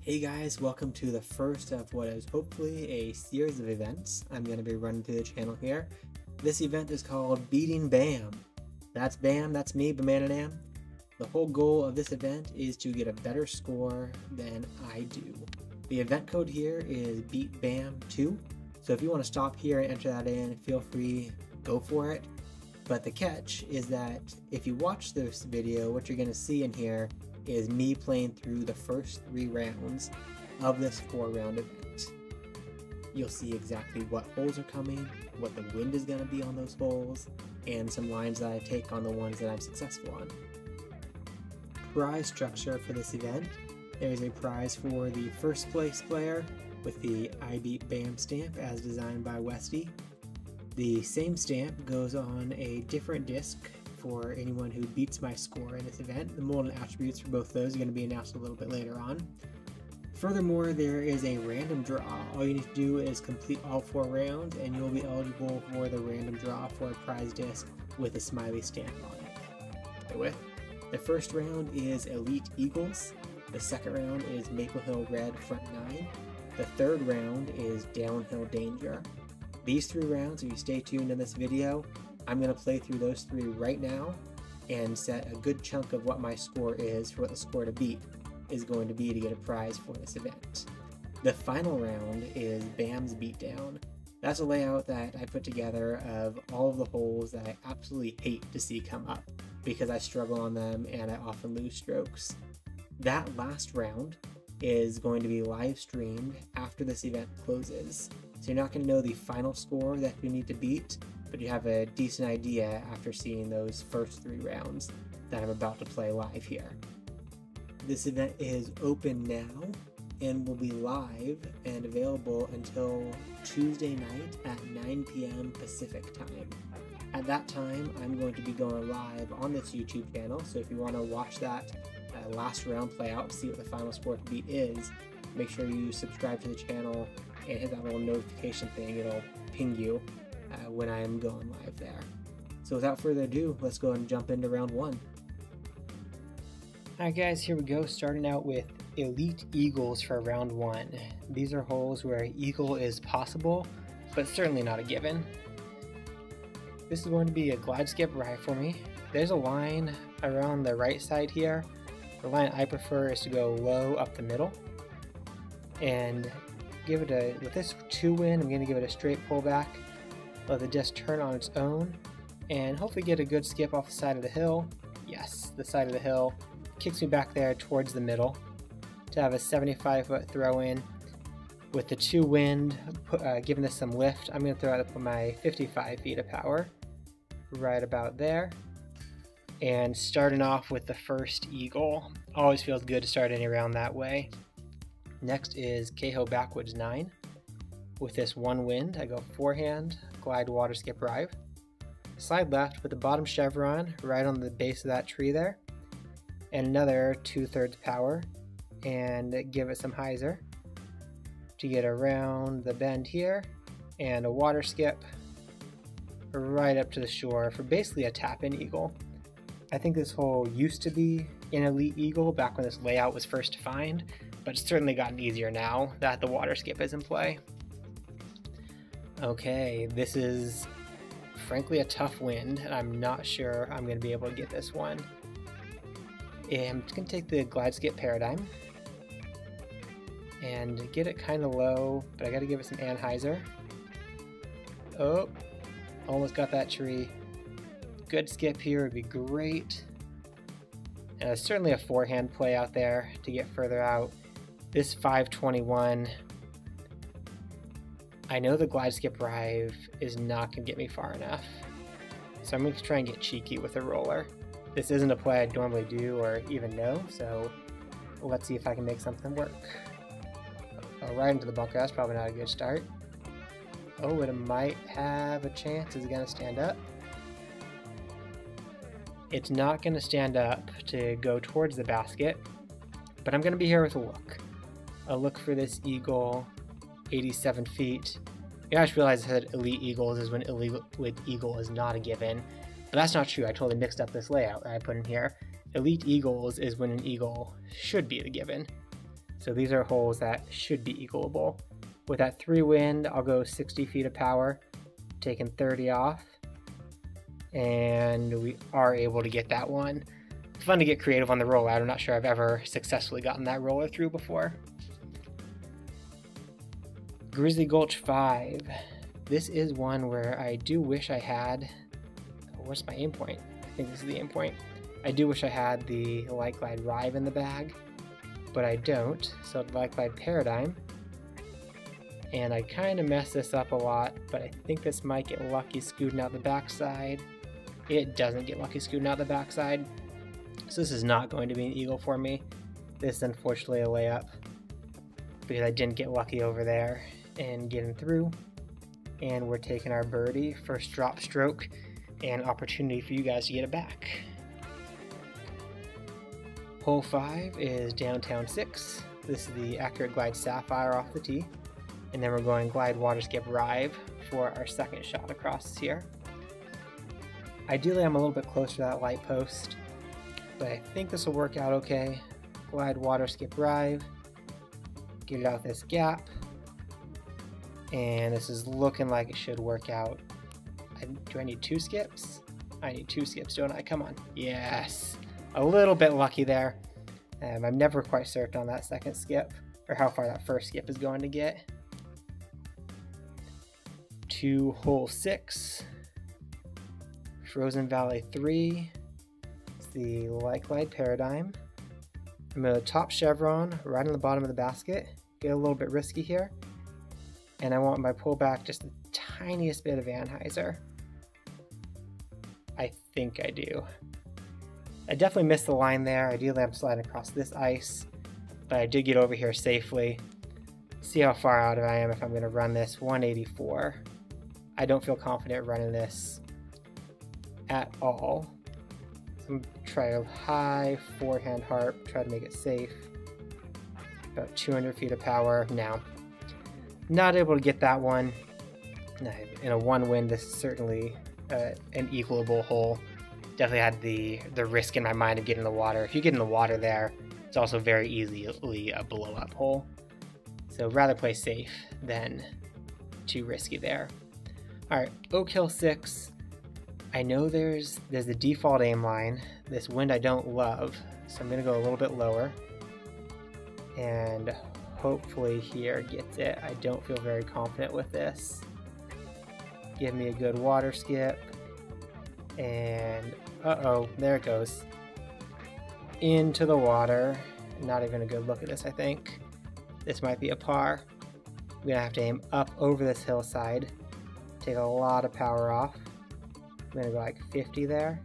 Hey guys, welcome to the first of what is hopefully a series of events I'm going to be running through the channel here. This event is called Beating Bam. That's Bam, that's me, Bamananam. The whole goal of this event is to get a better score than I do. The event code here is BeatBam2, so if you want to stop here and enter that in, feel free, go for it. But the catch is that if you watch this video, what you're going to see in here is me playing through the first 3 rounds of this 4-round event. You'll see exactly what holes are coming, what the wind is going to be on those holes, and some lines that I take on the ones that I'm successful on. Prize structure for this event: there is a prize for the first place player with the I Beat Bam stamp as designed by Westy. The same stamp goes on a different disc for anyone who beats my score in this event. The mold and attributes for both of those are going to be announced a little bit later on. Furthermore, there is a random draw. All you need to do is complete all 4 rounds and you'll be eligible for the random draw for a prize disc with a smiley stamp on it. The first round is Elite Eagles. The second round is Maple Hill Red Front 9. The third round is Downhill Danger. These 3 rounds, if you stay tuned in this video, I'm going to play through those 3 right now and set a good chunk of what my score is for what the score to beat is going to be to get a prize for this event. The final round is Bam's Beatdown. That's a layout that I put together of all of the holes that I absolutely hate to see come up because I struggle on them and I often lose strokes. That last round is going to be live streamed after this event closes. So you're not going to know the final score that you need to beat, but you have a decent idea after seeing those first 3 rounds that I'm about to play live here. This event is open now and will be live and available until Tuesday night at 9 p.m. Pacific time. At that time, I'm going to be going live on this YouTube channel, so if you want to watch that last round play out, see what the final score to beat is, make sure you subscribe to the channel and hit that little notification thing. It'll ping you when I am going live there. So without further ado, let's go and jump into round 1. Alright guys, here we go, starting out with Elite Eagles for round 1. These are holes where eagle is possible, but certainly not a given. This is going to be a glide skip right for me. There's a line around the right side here. The line I prefer is to go low up the middle. And give it a, with this 2 wind, I'm going to give it a straight pullback. Let the disc turn on its own and hopefully get a good skip off the side of the hill. Yes, the side of the hill kicks me back there towards the middle to have a 75-foot throw in. With the 2 wind, giving this some lift, I'm going to throw out my 55 feet of power right about there. And starting off with the first eagle. Always feels good to start any round that way. Next is Cahill Backwoods 9. With this 1 wind, I go forehand, glide, water skip, rive. Slide left with the bottom chevron right on the base of that tree there. And another 2/3 power and give it some hyzer to get around the bend here. And a water skip right up to the shore for basically a tap-in eagle. I think this hole used to be an Elite Eagle back when this layout was first defined, but it's certainly gotten easier now that the water skip is in play. Okay, this is frankly a tough wind, and I'm not sure I'm going to be able to get this one. I'm just going to take the glide skip paradigm and get it kind of low, but I got to give it some anhyzer. Oh, almost got that tree. Good skip here would be great. And it's certainly a forehand play out there to get further out. This 521, I know the glide skip rive is not going to get me far enough. So I'm going to try and get cheeky with a roller. This isn't a play I'd normally do or even know, so let's see if I can make something work. Oh, right into the bunker, that's probably not a good start. Oh, it might have a chance. Is it going to stand up? It's not going to stand up to go towards the basket, but I'm going to be here with a look. A look for this eagle, 87 feet. You guys realize I said Elite Eagles is when Elite Eagle is not a given, but that's not true. I totally mixed up this layout that I put in here. Elite Eagles is when an eagle should be the given. So these are holes that should be eagleable. With that 3 wind, I'll go 60 feet of power, taking 30 off, and we are able to get that one. It's fun to get creative on the rollout. I'm not sure I've ever successfully gotten that roller through before. Grizzly Gulch 5. This is one where I do wish I had, what's my aim point? I think this is the aim point. I do wish I had the Light Glide Rive in the bag, but I don't. So Light Glide Paradigm. And I kind of messed this up a lot, but I think this might get lucky scooting out the backside. It doesn't get lucky scooting out the backside. So this is not going to be an eagle for me. This is unfortunately a layup because I didn't get lucky over there and getting through. And we're taking our birdie, first drop stroke, and opportunity for you guys to get it back. Hole 5 is downtown 6. This is the Accurate Glide Sapphire off the tee. And then we're going Glide Water Skip Rive for our second shot across here. Ideally, I'm a little bit closer to that light post, but I think this will work out okay. Glide Water Skip Rive, get it out this gap, and this is looking like it should work out. Do I need 2 skips? I need 2 skips, don't I? Come on. Yes! A little bit lucky there. I'm never quite certain on that second skip, or how far that first skip is going to get. To hole 6, Frozen Valley 3. It's the Light Glide Paradigm. I'm going to top chevron right on the bottom of the basket. Get a little bit risky here. And I want my pullback just the tiniest bit of Anheuser. I think I do. I definitely missed the line there. Ideally I'm sliding across this ice, but I did get over here safely. See how far out I am if I'm going to run this. 184. I don't feel confident running this at all. So I'm going to try a high forehand harp, try to make it safe. About 200 feet of power. Now, not able to get that one. In a 1 wind, this is certainly an equalable hole. Definitely had the risk in my mind of getting in the water. If you get in the water there, it's also very easily a blow up hole. So rather play safe than too risky there. Alright, Oak Hill 6. I know there's the default aim line. This wind I don't love, so I'm going to go a little bit lower. And hopefully here gets it. I don't feel very confident with this. Give me a good water skip. And uh-oh, there it goes. Into the water. Not even a good look at this, I think. This might be a par. I'm going to have to aim up over this hillside. Take a lot of power off. I'm going to go like 50 there.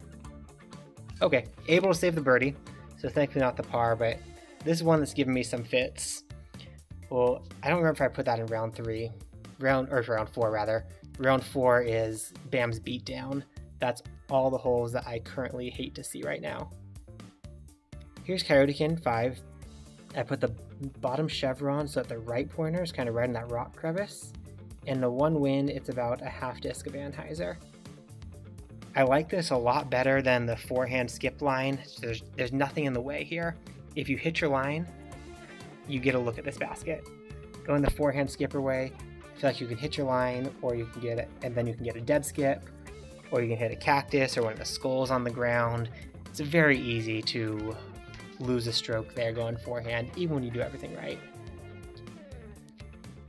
Okay, able to save the birdie. So thankfully not the par, but this is one that's giving me some fits. Well, I don't remember if I put that in round 3. Round 4 rather. Round 4 is Bam's Beatdown. That's all the holes that I currently hate to see right now. Here's Coyotekin 5. I put the bottom chevron so that the right pointer is kind of right in that rock crevice. And the 1 wind, it's about a half disc of Anheuser. I like this a lot better than the forehand skip line. There's nothing in the way here. If you hit your line, you get a look at this basket. Going the forehand skipper way, I feel like you can hit your line, or you can get it, and then you can get a dead skip, or you can hit a cactus or one of the skulls on the ground. It's very easy to lose a stroke there going forehand, even when you do everything right.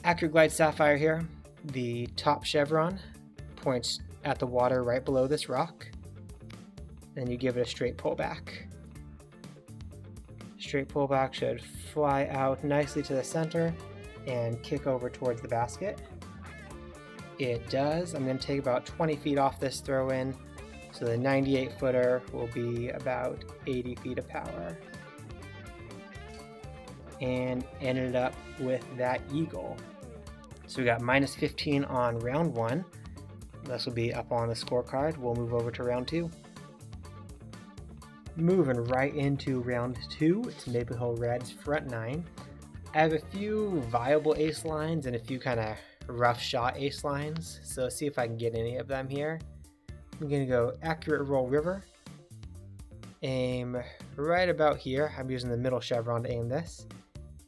Accurate Glide Sapphire here. The top chevron points at the water right below this rock. Then you give it a straight pullback. Straight pullback should fly out nicely to the center and kick over towards the basket. It does. I'm going to take about 20 feet off this throw in, so the 98 footer will be about 80 feet of power. And ended up with that eagle. So we got minus 15 on round 1. This will be up on the scorecard. We'll move over to round 2. Moving right into round 2, it's Maple Hill Red's front 9. I have a few viable ace lines and a few kind of rough shot ace lines, so let's see if I can get any of them here. I'm going to go Accurate Roll River. Aim right about here. I'm using the middle chevron to aim this.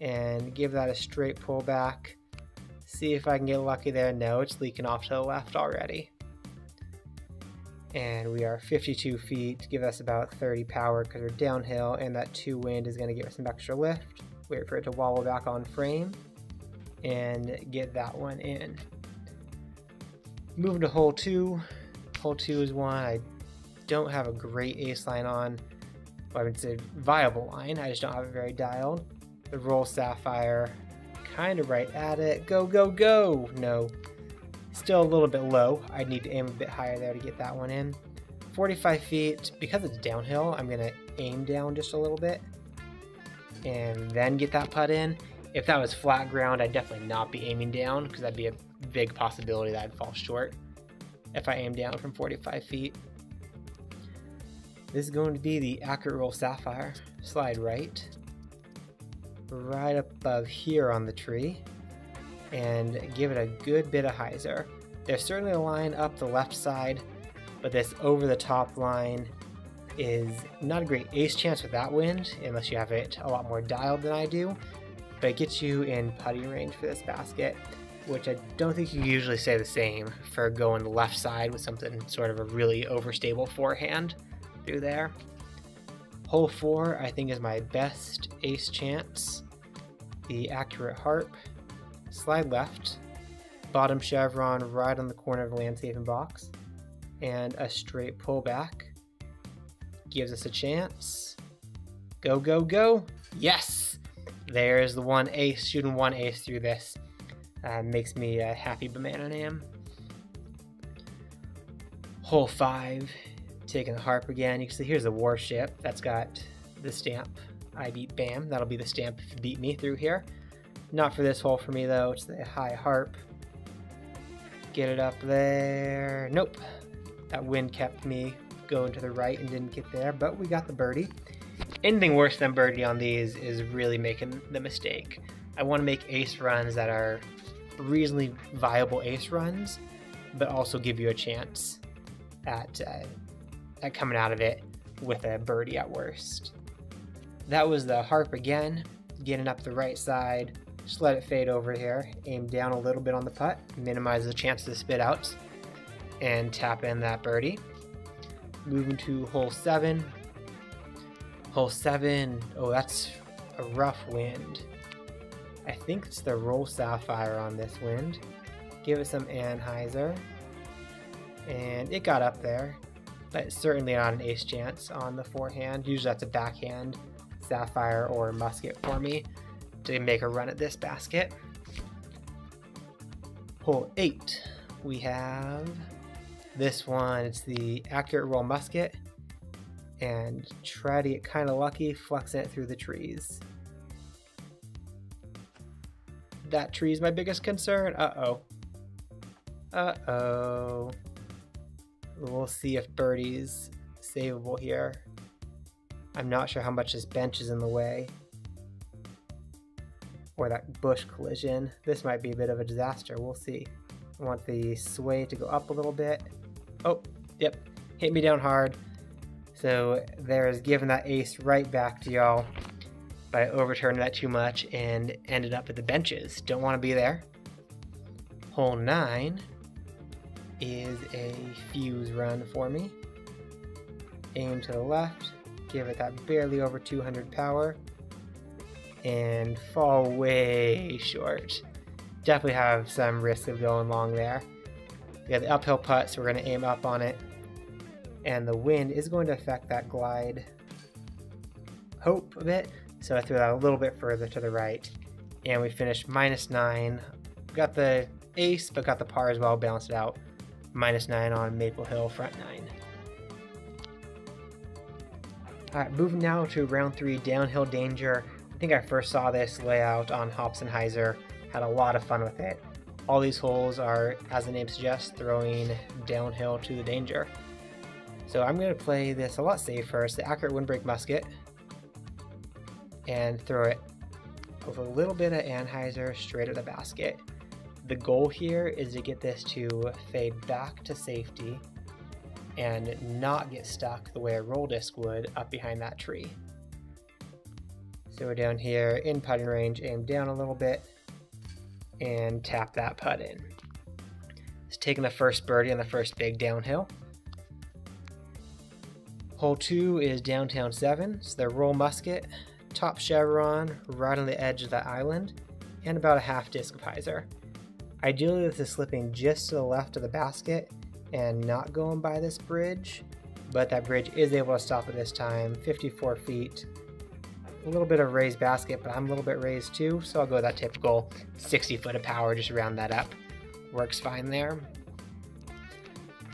and give that a straight pull back. See if I can get lucky there. No, it's leaking off to the left already. And we are 52 feet, give us about 30 power because we're downhill, and that 2 wind is going to give us some extra lift. Wait for it to wobble back on frame and get that one in. Moving to hole 2. Hole 2 is one I don't have a great ace line on. Well, I would say viable line, I just don't have it very dialed. The roll sapphire, kind of right at it. Go, go, go! No. Still a little bit low. I need to aim a bit higher there to get that one in. 45 feet, because it's downhill, I'm going to aim down just a little bit and then get that putt in. If that was flat ground, I'd definitely not be aiming down because that'd be a big possibility that I'd fall short if I aim down from 45 feet. This is going to be the accurate roll sapphire. Slide right above here on the tree, and give it a good bit of hyzer. There's certainly a line up the left side, but this over the top line is not a great ace chance with that wind unless you have it a lot more dialed than I do, but it gets you in putting range for this basket, which I don't think you usually say the same for going left side with something sort of a really overstable forehand through there. Hole 4 I think is my best ace chance. The accurate harp. Slide left, bottom chevron right on the corner of the landscaping box, and a straight pullback gives us a chance. Go, go, go! Yes! There's the one ace, shooting one ace through this. Makes me a happy banana nam. Hole 5, taking the harp again. You can see here's a warship that's got the stamp. I beat Bam. That'll be the stamp if you beat me through here. Not for this hole for me though, it's the high harp. Get it up there. Nope. That wind kept me going to the right and didn't get there, but we got the birdie. Anything worse than birdie on these is really making the mistake. I want to make ace runs that are reasonably viable ace runs, but also give you a chance at coming out of it with a birdie at worst. That was the harp again, getting up the right side. Just let it fade over here, aim down a little bit on the putt, minimize the chance of the spit outs, and tap in that birdie. Moving to hole 7. Hole 7, oh that's a rough wind. I think it's the roll sapphire on this wind. Give it some anhyzer, and it got up there, but certainly not an ace chance on the forehand. Usually that's a backhand sapphire or musket for me to make a run at this basket. Hole 8, we have this one. It's the accurate roll musket, and try to get kind of lucky flexing it through the trees. That tree is my biggest concern. Uh-oh. Uh-oh. We'll see if birdie's savable here. I'm not sure how much this bench is in the way, or that bush collision. This might be a bit of a disaster. We'll see. I want the sway to go up a little bit. Oh, yep. Hit me down hard. So there's giving that ace right back to y'all. But I overturned that too much and ended up at the benches. Don't want to be there. Hole 9 is a fuse run for me. Aim to the left. Give it that barely over 200 power. And fall way short. Definitely have some risk of going long there. We got the uphill putt, so we're going to aim up on it. And the wind is going to affect that glide hope a bit. So I threw that a little bit further to the right. And we finished -9. Got the ace, but got the par as well, balanced it out. -9 on Maple Hill front 9. Alright, moving now to round 3, Downhill Danger. I think I first saw this layout on Hobson-Heiser. Had a lot of fun with it. All these holes are, as the name suggests, throwing downhill to the danger. So I'm going to play this a lot safer. It's the accurate windbreak musket. And throw it with a little bit of anhyzer straight at the basket. The goal here is to get this to fade back to safety and not get stuck the way a roll disc would up behind that tree. So we're down here in putting range, aim down a little bit, and tap that putt in. Just taking the first birdie on the first big downhill. Hole 2 is downtown 7, so they're roll musket, top chevron, right on the edge of the island, and about a half disc of hyzer. Ideally this is slipping just to the left of the basket and not going by this bridge, but that bridge is able to stop at this time, 54 feet. A little bit of raised basket, but I'm a little bit raised too, so I'll go with that typical 60 foot of power, just round that up. Works fine there.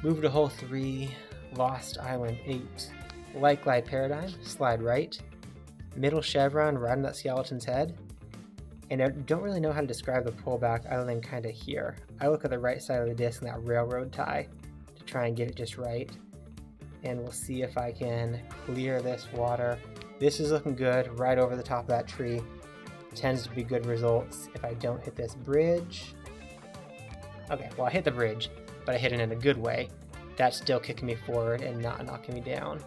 Move to hole 3, Lost Island 8. Light glide paradigm, slide right. Middle chevron right on that skeleton's head. And I don't really know how to describe the pullback other than kind of here. I look at the right side of the disc and that railroad tie to try and get it just right. And we'll see if I can clear this water. This is looking good, right over the top of that tree. Tends to be good results if I don't hit this bridge. Okay, well I hit the bridge, but I hit it in a good way. That's still kicking me forward and not knocking me down.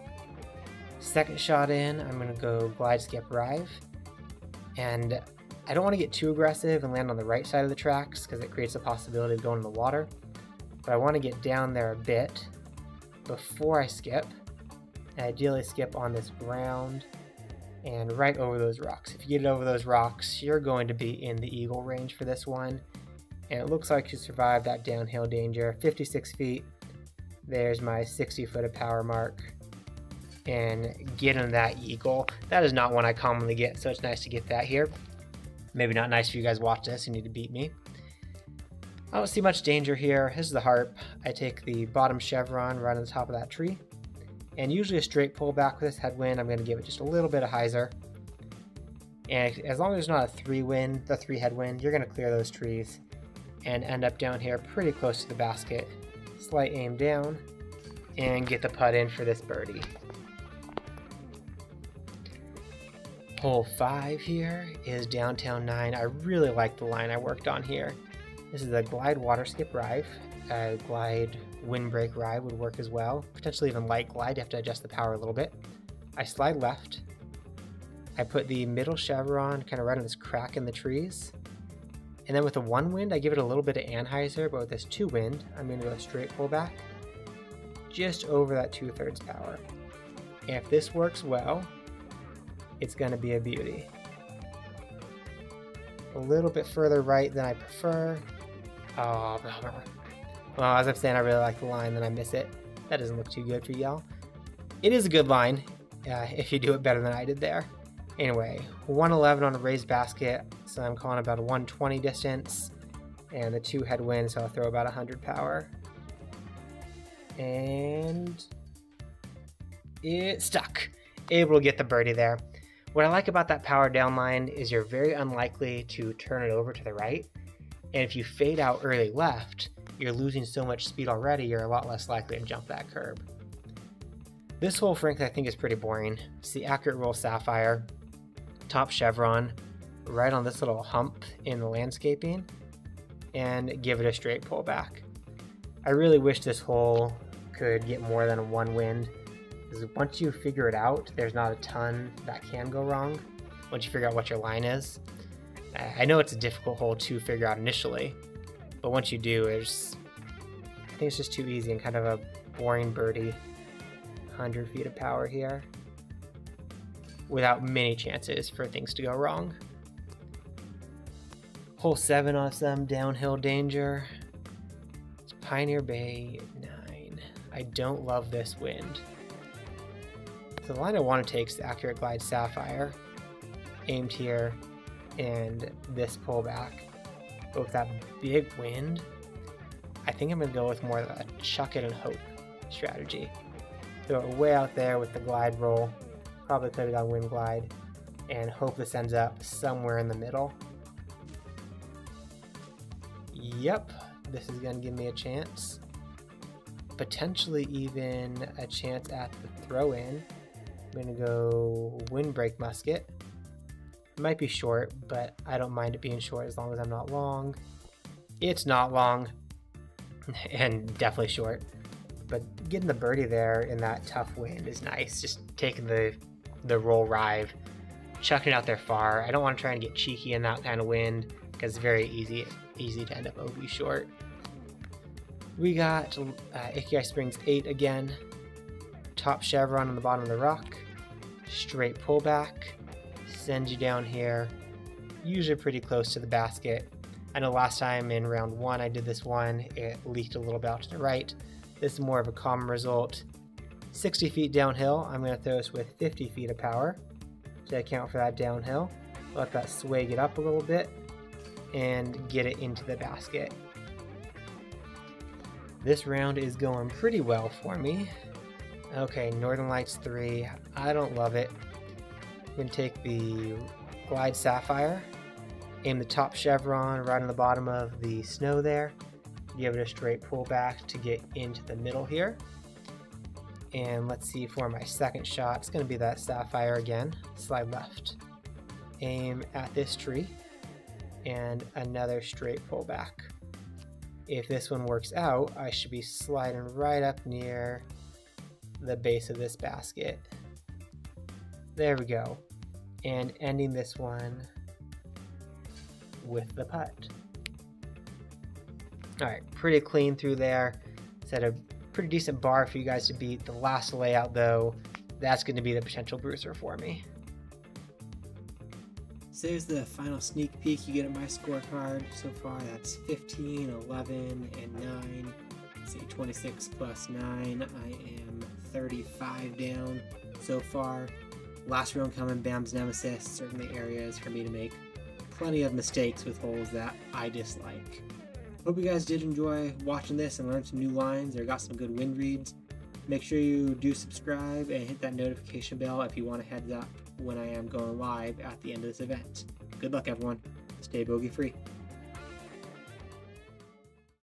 Second shot in, I'm gonna go glide skip rive. And I don't want to get too aggressive and land on the right side of the tracks because it creates a possibility of going in the water. But I want to get down there a bit before I skip. And ideally skip on this ground and right over those rocks. If you get it over those rocks, you're going to be in the eagle range for this one. And it looks like you survived that downhill danger. 56 feet. There's my 60 foot of power mark. And getting that eagle. That is not one I commonly get, so it's nice to get that here. Maybe not nice for you guys watch this, you need to beat me. I don't see much danger here. This is the harp. I take the bottom chevron right on the top of that tree. And usually a straight pullback with this headwind, I'm going to give it just a little bit of hyzer. And as long as there's not a 3 headwind, you're going to clear those trees and end up down here pretty close to the basket. Slight aim down and get the putt in for this birdie. Hole 5 here is downtown 9. I really like the line I worked on here. This is a glide water skip rive. Glide windbreak rive would work as well. Potentially even light glide, you have to adjust the power a little bit. I slide left. I put the middle chevron kind of right on this crack in the trees. And then with the 1 wind, I give it a little bit of anhyzer, but with this 2 wind, I'm going to go straight pullback. Just over that 2/3 power. And if this works well, it's going to be a beauty. A little bit further right than I prefer. Oh, well, as I'm saying, I really like the line, then I miss it. That doesn't look too good for y'all. It is a good line, if you do it better than I did there. Anyway, 111 on a raised basket, so I'm calling about a 120 distance, and the 2 headwind, so I'll throw about 100 power. And it stuck. Able to get the birdie there. What I like about that power down line is you're very unlikely to turn it over to the right. And if you fade out early left, you're losing so much speed already, you're a lot less likely to jump that curb. This hole, frankly, I think is pretty boring. It's the accurate roll sapphire, top chevron, right on this little hump in the landscaping, and give it a straight pullback. I really wish this hole could get more than a 1 wind. Because once you figure it out, there's not a ton that can go wrong once you figure out what your line is. I know it's a difficult hole to figure out initially, but once you do, I think it's just too easy and kind of a boring birdie. 100 feet of power here without many chances for things to go wrong. Hole 7 on some downhill danger. It's Pioneer Bay 9. I don't love this wind. So the line I want to take is the Accurate Glide Sapphire, aimed here, and this pullback. But with that big wind, I think I'm going to go with more of a chuck it and hope strategy. Throw it way out there with the glide roll, probably could have gone wind glide, and hope this ends up somewhere in the middle. Yep, this is going to give me a chance. Potentially even a chance at the throw-in. I'm going to go windbreak musket. It might be short, but I don't mind it being short as long as I'm not long. It's not long, and definitely short. But getting the birdie there in that tough wind is nice. Just taking the roll rive chucking it out there far. I don't want to try and get cheeky in that kind of wind because it's very easy to end up OB short. We got Ikigai Springs 8 again, top chevron on the bottom of the rock, straight pullback, sends you down here, usually pretty close to the basket. I know last time in round 1 I did this one, it leaked a little bit out to the right. This is more of a common result. 60 feet downhill, I'm going to throw this with 50 feet of power to account for that downhill. Let that sway it up a little bit and get it into the basket. This round is going pretty well for me. Okay, Northern Lights 3, I don't love it. I'm going to take the Glide Sapphire, aim the top chevron right on the bottom of the snow there, give it a straight pullback to get into the middle here. And let's see for my second shot, it's going to be that Sapphire again, slide left. Aim at this tree, and another straight pullback. If this one works out, I should be sliding right up near the base of this basket. There we go. And ending this one with the putt. Alright, pretty clean through there. Set a pretty decent bar for you guys to beat. The last layout though, that's going to be the potential bruiser for me. So there's the final sneak peek you get at my scorecard. So far that's 15, 11, and 9. Let's see, 26 plus 9. I am 35 down so far. Last round coming, Bam's Nemesis. Certainly areas for me to make plenty of mistakes with holes that I dislike. Hope you guys did enjoy watching this and learn some new lines or got some good wind reads. Make sure you do subscribe and hit that notification bell if you want a heads up when I am going live at the end of this event. Good luck everyone. Stay bogey free.